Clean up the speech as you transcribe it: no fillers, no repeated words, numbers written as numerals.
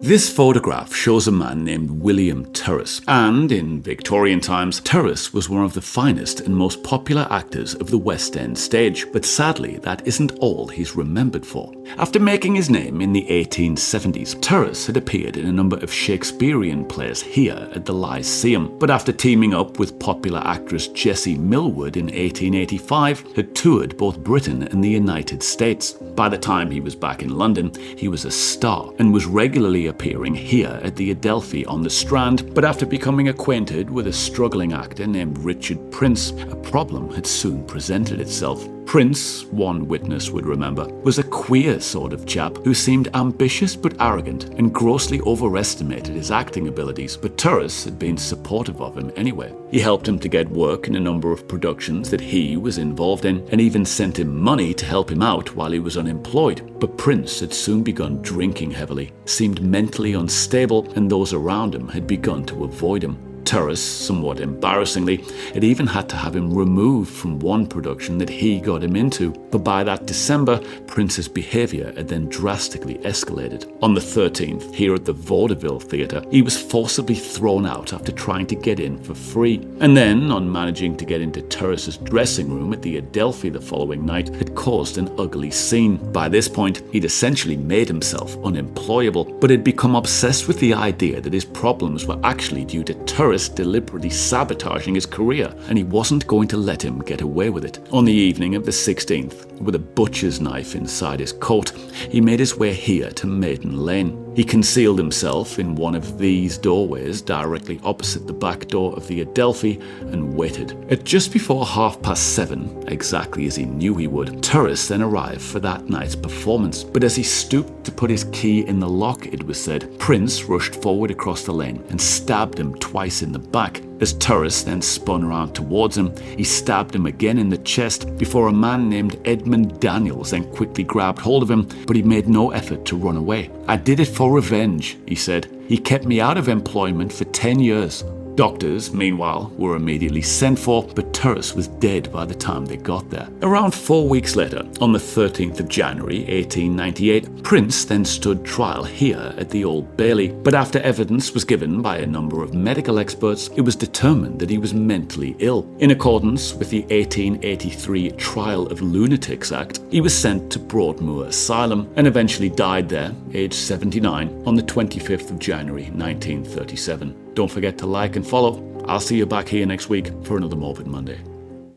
This photograph shows a man named William Terriss, and in Victorian times, Terriss was one of the finest and most popular actors of the West End stage, but sadly that isn't all he's remembered for. After making his name in the 1870s, Terriss had appeared in a number of Shakespearean plays here at the Lyceum, but after teaming up with popular actress Jessie Millwood in 1885, had toured both Britain and the United States. By the time he was back in London, he was a star and was regularly appearing here at the Adelphi on the Strand, but after becoming acquainted with a struggling actor named Richard Prince, a problem had soon presented itself. Prince, one witness would remember, was a queer sort of chap who seemed ambitious but arrogant and grossly overestimated his acting abilities, but Terriss had been supportive of him anyway. He helped him to get work in a number of productions that he was involved in, and even sent him money to help him out while he was unemployed. But Prince had soon begun drinking heavily, seemed mentally unstable, and those around him had begun to avoid him. Terriss, somewhat embarrassingly, had even had to have him removed from one production that he got him into, but by that December, Prince's behaviour had then drastically escalated. On the 13th, here at the Vaudeville Theatre, he was forcibly thrown out after trying to get in for free, and then, on managing to get into Terriss's dressing room at the Adelphi the following night, had caused an ugly scene. By this point, he'd essentially made himself unemployable, but had become obsessed with the idea that his problems were actually due to Terriss deliberately sabotaging his career, and he wasn't going to let him get away with it. On the evening of the 16th, with a butcher's knife inside his coat, he made his way here to Maiden Lane. He concealed himself in one of these doorways directly opposite the back door of the Adelphi and waited. At just before 7:30, exactly as he knew he would, Terriss then arrived for that night's performance. But as he stooped to put his key in the lock, it was said, Prince rushed forward across the lane and stabbed him twice in the back. As Terriss then spun around towards him, he stabbed him again in the chest before a man named Edmund Daniels then quickly grabbed hold of him, but he made no effort to run away. "I did it for revenge," he said. "He kept me out of employment for 10 years. Doctors, meanwhile, were immediately sent for, but Terriss was dead by the time they got there. Around 4 weeks later, on the 13th of January 1898, Prince then stood trial here at the Old Bailey, but after evidence was given by a number of medical experts, it was determined that he was mentally ill. In accordance with the 1883 Trial of Lunatics Act, he was sent to Broadmoor Asylum and eventually died there, aged 79, on the 25th of January 1937. Don't forget to like and follow. I'll see you back here next week for another Morbid Monday.